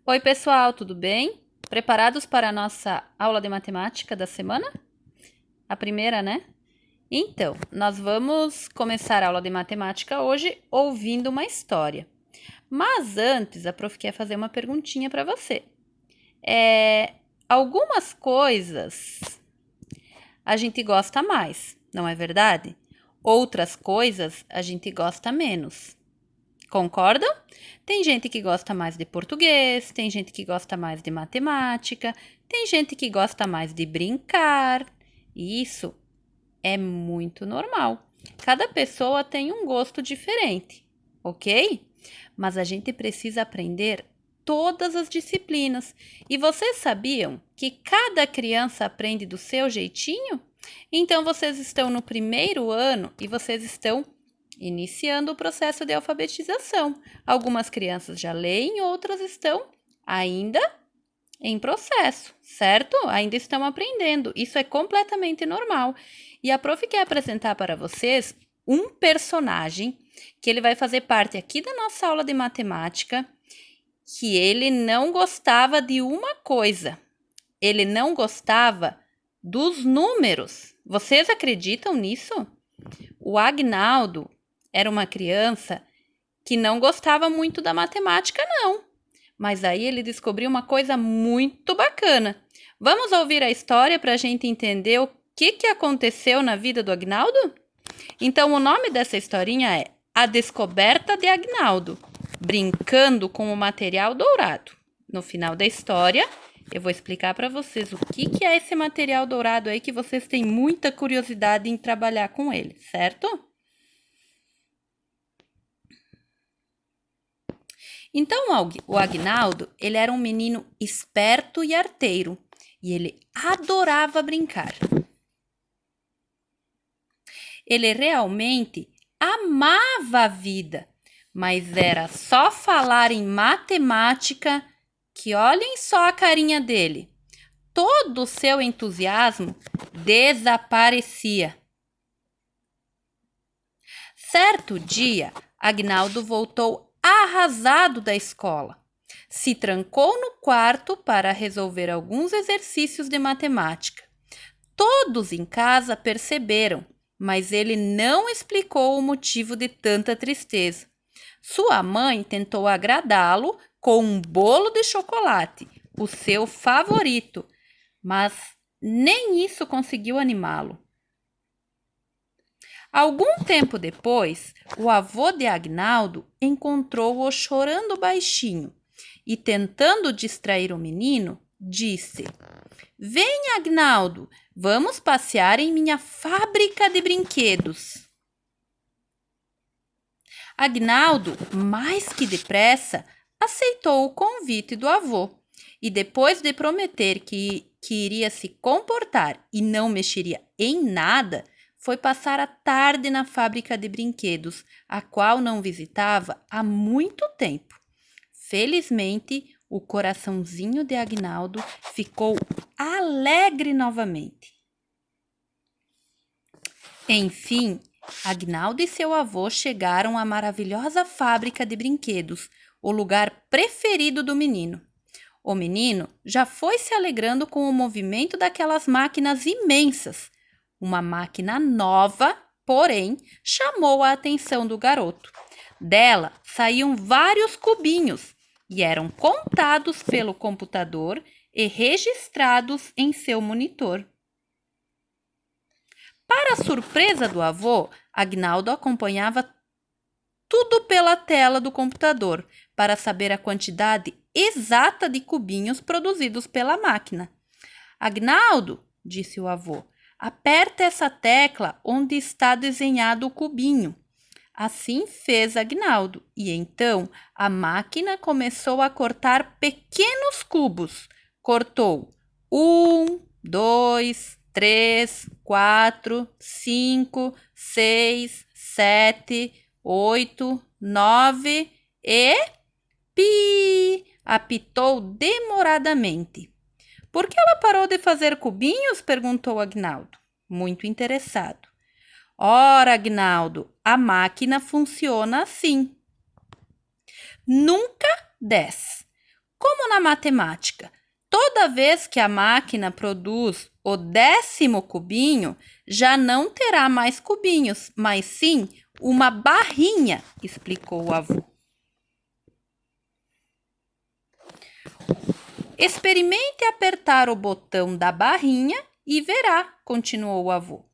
Oi, pessoal, tudo bem? Preparados para a nossa aula de matemática da semana? A primeira, né? Então, nós vamos começar a aula de matemática hoje ouvindo uma história. Mas antes, a prof quer fazer uma perguntinha para você. Algumas coisas a gente gosta mais, não é verdade? Outras coisas a gente gosta menos. Concordam? Tem gente que gosta mais de português, tem gente que gosta mais de matemática, tem gente que gosta mais de brincar. E isso é muito normal. Cada pessoa tem um gosto diferente, ok? Mas a gente precisa aprender todas as disciplinas. E vocês sabiam que cada criança aprende do seu jeitinho? Então vocês estão no primeiro ano e vocês estão iniciando o processo de alfabetização. Algumas crianças já leem, outras estão ainda em processo, certo? Ainda estão aprendendo. Isso é completamente normal. E a prof quer apresentar para vocês um personagem que ele vai fazer parte aqui da nossa aula de matemática, que ele não gostava de uma coisa. Ele não gostava dos números. Vocês acreditam nisso? O Agnaldo era uma criança que não gostava muito da matemática, não. Mas aí ele descobriu uma coisa muito bacana. Vamos ouvir a história para a gente entender o que aconteceu na vida do Agnaldo? Então, o nome dessa historinha é A Descoberta de Agnaldo, brincando com o material dourado. No final da história, eu vou explicar para vocês o que é esse material dourado aí que vocês têm muita curiosidade em trabalhar com ele, certo? Então, o Agnaldo, ele era um menino esperto e arteiro, e ele adorava brincar. Ele realmente amava a vida, mas era só falar em matemática que olhem só a carinha dele. Todo o seu entusiasmo desaparecia. Certo dia, Agnaldo voltou arrasado da escola. Se trancou no quarto para resolver alguns exercícios de matemática. Todos em casa perceberam, mas ele não explicou o motivo de tanta tristeza. Sua mãe tentou agradá-lo com um bolo de chocolate, o seu favorito, mas nem isso conseguiu animá-lo. Algum tempo depois, o avô de Agnaldo encontrou-o chorando baixinho e, tentando distrair o menino, disse: Venha, Agnaldo, vamos passear em minha fábrica de brinquedos. Agnaldo, mais que depressa, aceitou o convite do avô e, depois de prometer que iria se comportar e não mexeria em nada, foi passar a tarde na fábrica de brinquedos, a qual não visitava há muito tempo. Felizmente, o coraçãozinho de Agnaldo ficou alegre novamente. Enfim, Agnaldo e seu avô chegaram à maravilhosa fábrica de brinquedos, o lugar preferido do menino. O menino já foi se alegrando com o movimento daquelas máquinas imensas. Uma máquina nova, porém, chamou a atenção do garoto. Dela saíam vários cubinhos e eram contados pelo computador e registrados em seu monitor. Para a surpresa do avô, Agnaldo acompanhava tudo pela tela do computador para saber a quantidade exata de cubinhos produzidos pela máquina. Agnaldo, disse o avô, aperta essa tecla onde está desenhado o cubinho. Assim fez Agnaldo, e então a máquina começou a cortar pequenos cubos. Cortou 1, 2, 3, 4, 5, 6, 7, 8, 9 e... Pi! Apitou demoradamente. Por que ela parou de fazer cubinhos? Perguntou Agnaldo, muito interessado. Ora, Agnaldo, a máquina funciona assim. Nunca 10. Como na matemática, toda vez que a máquina produz o 10º cubinho, já não terá mais cubinhos, mas sim uma barrinha, explicou o avô. Experimente apertar o botão da barrinha e verá, continuou o avô.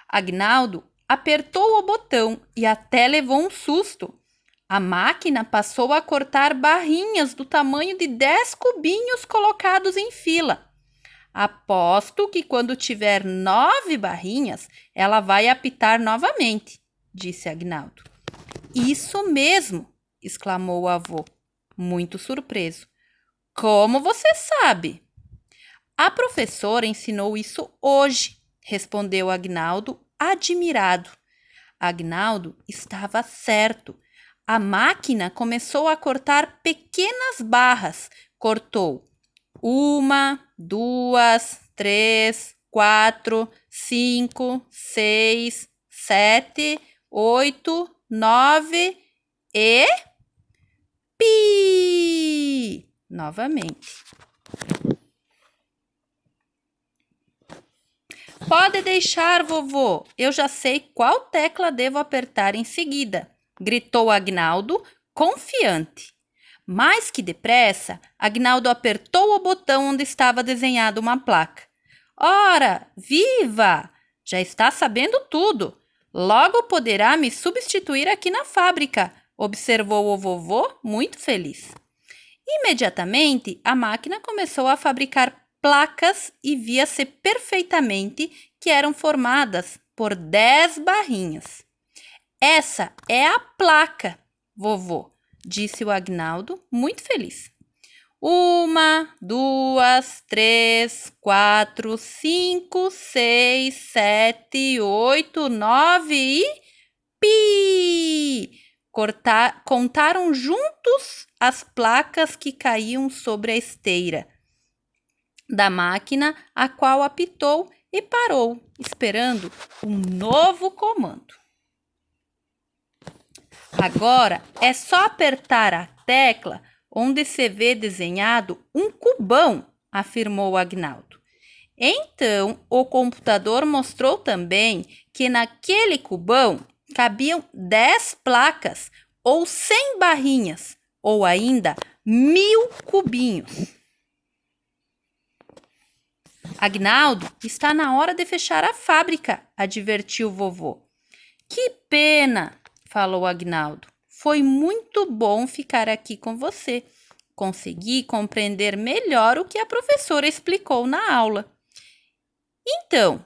Agnaldo apertou o botão e até levou um susto. A máquina passou a cortar barrinhas do tamanho de 10 cubinhos colocados em fila. Aposto que quando tiver 9 barrinhas, ela vai apitar novamente, disse Agnaldo. Isso mesmo, exclamou o avô, muito surpreso. Como você sabe? A professora ensinou isso hoje, respondeu Agnaldo, admirado. Agnaldo estava certo. A máquina começou a cortar pequenas barras. Cortou 1, 2, 3, 4, 5, 6, 7, 8, 9 e... pi! Novamente. Pode deixar, vovô. Eu já sei qual tecla devo apertar em seguida, gritou Agnaldo, confiante. Mais que depressa, Agnaldo apertou o botão onde estava desenhada uma placa. Ora, viva! Já está sabendo tudo. Logo poderá me substituir aqui na fábrica, observou o vovô, muito feliz. Imediatamente, a máquina começou a fabricar placas e via-se perfeitamente que eram formadas por 10 barrinhas. Essa é a placa, vovô, disse o Agnaldo, muito feliz. 1, 2, 3, 4, 5, 6, 7, 8, 9 e... pi! Contaram juntos as placas que caíam sobre a esteira da máquina, a qual apitou e parou, esperando um novo comando. Agora é só apertar a tecla onde se vê desenhado um cubão, afirmou Agnaldo. Então, o computador mostrou também que naquele cubão cabiam 10 placas, ou 100 barrinhas, ou ainda 1000 cubinhos. Agnaldo, está na hora de fechar a fábrica, advertiu o vovô. Que pena, falou Agnaldo. Foi muito bom ficar aqui com você. Consegui compreender melhor o que a professora explicou na aula. Então,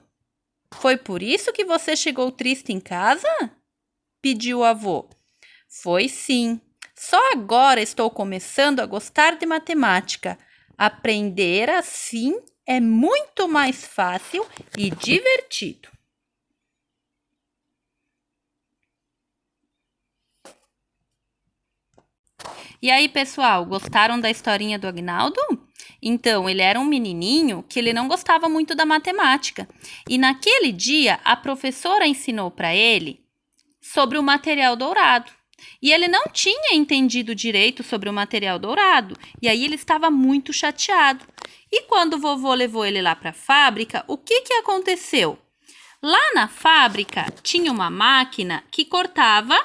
foi por isso que você chegou triste em casa? Pediu o avô. Foi sim. Só agora estou começando a gostar de matemática. Aprender assim é muito mais fácil e divertido. E aí, pessoal, gostaram da historinha do Agnaldo? Então, ele era um menininho que ele não gostava muito da matemática. E naquele dia, a professora ensinou para ele sobre o material dourado. E ele não tinha entendido direito sobre o material dourado. E aí ele estava muito chateado. E quando o vovô levou ele lá para a fábrica, o que aconteceu? Lá na fábrica tinha uma máquina que cortava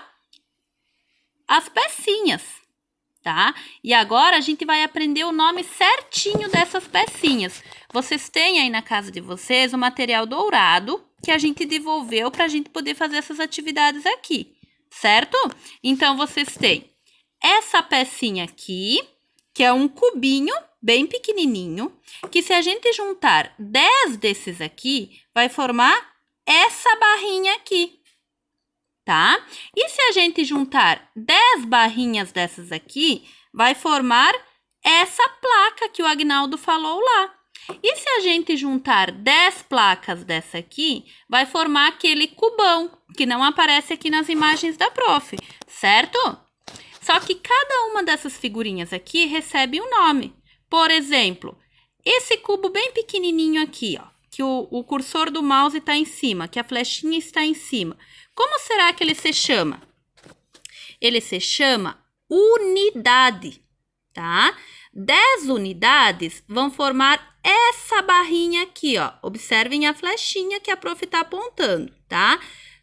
as pecinhas, tá? E agora a gente vai aprender o nome certinho dessas pecinhas. Vocês têm aí na casa de vocês o material dourado que a gente devolveu para a gente poder fazer essas atividades aqui, certo? Então, vocês têm essa pecinha aqui, que é um cubinho bem pequenininho, que se a gente juntar 10 desses aqui, vai formar essa barrinha aqui, tá? E se a gente juntar 10 barrinhas dessas aqui, vai formar essa placa que o Agnaldo falou lá. E se a gente juntar 10 placas dessa aqui, vai formar aquele cubão, que não aparece aqui nas imagens da prof, certo? Só que cada uma dessas figurinhas aqui recebe um nome. Por exemplo, esse cubo bem pequenininho aqui, ó, que o cursor do mouse está em cima, que a flechinha está em cima. Como será que ele se chama? Ele se chama unidade, tá? 10 unidades vão formar essa barrinha aqui, ó. Observem a flechinha que a prof está apontando, tá?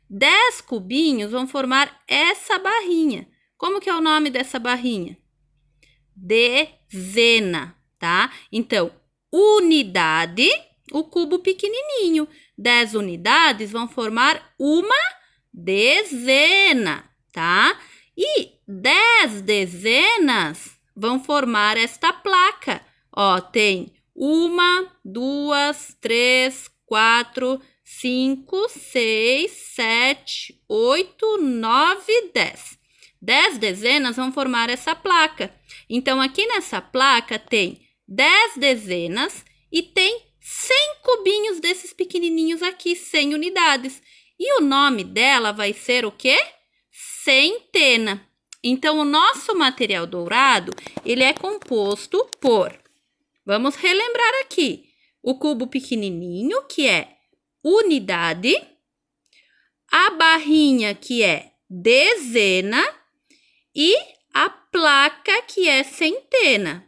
10 cubinhos vão formar essa barrinha. Como que é o nome dessa barrinha? Dezena, tá? Então, unidade, o cubo pequenininho. 10 unidades vão formar uma dezena, tá? E 10 dezenas vão formar esta placa. Ó, tem 1, 2, 3, 4, 5, 6, 7, 8, 9, 10. 10 dezenas vão formar essa placa. Então, aqui nessa placa tem 10 dezenas e tem 100 cubinhos desses pequenininhos aqui, 100 unidades. E o nome dela vai ser o quê? Centena. Então, o nosso material dourado, ele é composto por, vamos relembrar aqui, o cubo pequenininho, que é unidade, a barrinha, que é dezena, e a placa, que é centena.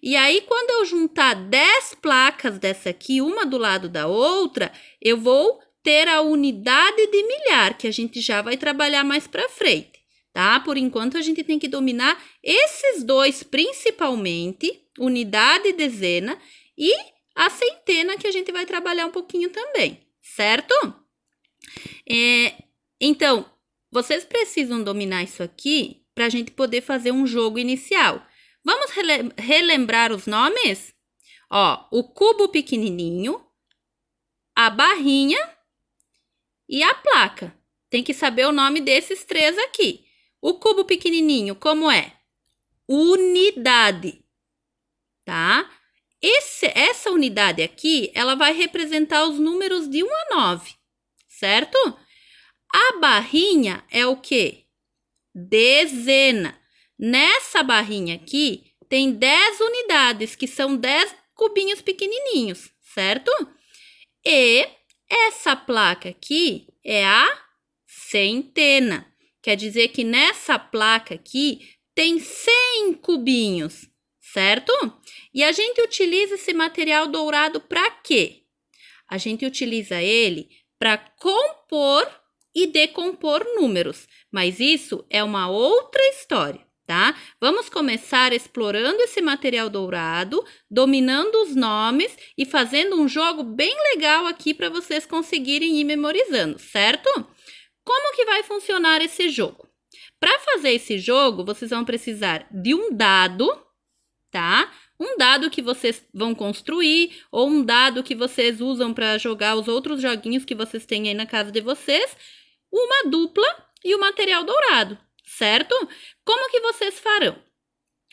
E aí, quando eu juntar 10 placas dessa aqui, uma do lado da outra, eu vou ter a unidade de milhar, que a gente já vai trabalhar mais para frente, tá? Por enquanto, a gente tem que dominar esses dois principalmente, unidade e dezena, e a centena, que a gente vai trabalhar um pouquinho também, certo? Então, vocês precisam dominar isso aqui para a gente poder fazer um jogo inicial. Vamos relembrar os nomes? Ó, o cubo pequenininho, a barrinha e a placa. Tem que saber o nome desses três aqui. O cubo pequenininho, como é? Unidade, tá? Essa unidade aqui, ela vai representar os números de 1 a 9, certo? A barrinha é o quê? Dezena. Nessa barrinha aqui, tem 10 unidades, que são 10 cubinhos pequenininhos, certo? E essa placa aqui é a centena. Quer dizer que nessa placa aqui tem 100 cubinhos, certo? E a gente utiliza esse material dourado para quê? A gente utiliza ele para compor e decompor números, mas isso é uma outra história, tá? Vamos começar explorando esse material dourado, dominando os nomes e fazendo um jogo bem legal aqui para vocês conseguirem ir memorizando, certo? Como que vai funcionar esse jogo? Para fazer esse jogo, vocês vão precisar de um dado, tá? Um dado que vocês vão construir ou um dado que vocês usam para jogar os outros joguinhos que vocês têm aí na casa de vocês, uma dupla e o material dourado, certo? Como que vocês farão?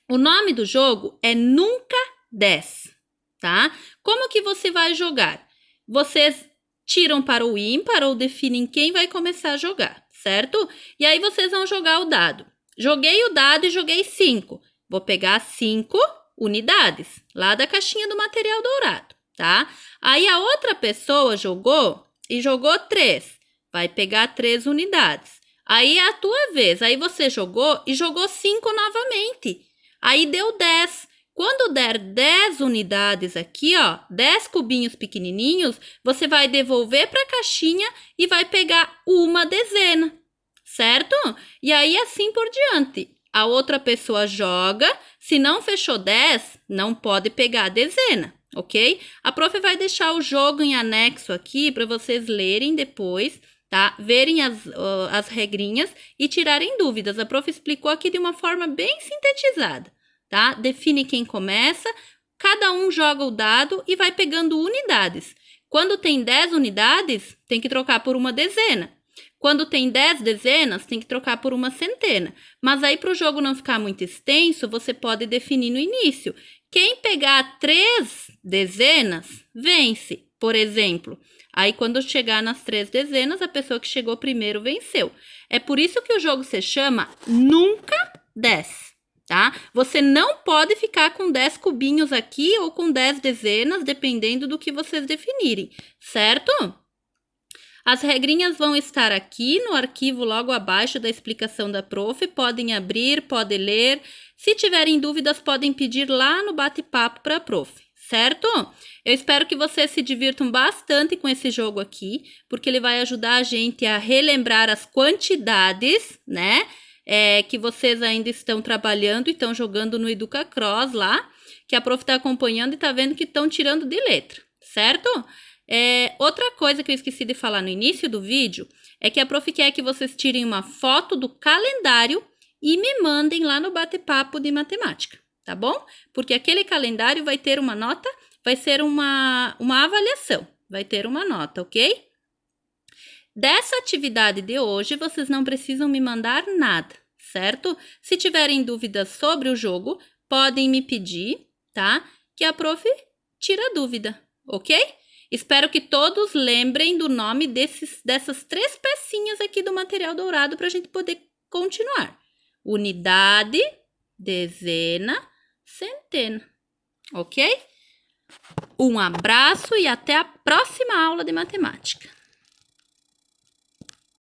O nome do jogo é Nunca 10, tá? Como que você vai jogar? Vocês tiram para o ímpar ou definem quem vai começar a jogar, certo? E aí vocês vão jogar o dado. Joguei o dado e joguei 5. Vou pegar 5 unidades lá da caixinha do material dourado, tá? Aí a outra pessoa jogou e jogou 3. Vai pegar 3 unidades. Aí é a tua vez. Aí você jogou e jogou 5 novamente. Aí deu 10. Quando der 10 unidades aqui, ó, 10 cubinhos pequenininhos, você vai devolver para a caixinha e vai pegar uma dezena, certo? E aí assim por diante. A outra pessoa joga. Se não fechou 10, não pode pegar a dezena, ok? A prof vai deixar o jogo em anexo aqui para vocês lerem depois, tá? Verem as regrinhas e tirarem dúvidas. A prof explicou aqui de uma forma bem sintetizada, tá? Define quem começa, cada um joga o dado e vai pegando unidades. Quando tem 10 unidades, tem que trocar por uma dezena. Quando tem 10 dezenas, tem que trocar por uma centena. Mas aí, para o jogo não ficar muito extenso, você pode definir no início. Quem pegar 3 dezenas, vence, por exemplo. Aí, quando chegar nas 3 dezenas, a pessoa que chegou primeiro venceu. É por isso que o jogo se chama Nunca 10, tá? Você não pode ficar com 10 cubinhos aqui ou com 10 dezenas, dependendo do que vocês definirem, certo? As regrinhas vão estar aqui no arquivo logo abaixo da explicação da prof. Podem abrir, podem ler. Se tiverem dúvidas, podem pedir lá no bate-papo para a prof. Certo? Eu espero que vocês se divirtam bastante com esse jogo aqui, porque ele vai ajudar a gente a relembrar as quantidades, né? Que vocês ainda estão trabalhando e estão jogando no EducaCross lá, que a prof está acompanhando e está vendo que estão tirando de letra, certo? Outra coisa que eu esqueci de falar no início do vídeo é que a prof quer que vocês tirem uma foto do calendário e me mandem lá no bate-papo de matemática, tá bom? Porque aquele calendário vai ter uma nota, vai ser uma avaliação, vai ter uma nota, ok? Dessa atividade de hoje, vocês não precisam me mandar nada, certo? Se tiverem dúvidas sobre o jogo, podem me pedir, tá? Que a prof tira a dúvida, ok? Espero que todos lembrem do nome dessas 3 pecinhas aqui do material dourado para a gente poder continuar. Unidade, dezena, centena, ok? Um abraço e até a próxima aula de matemática.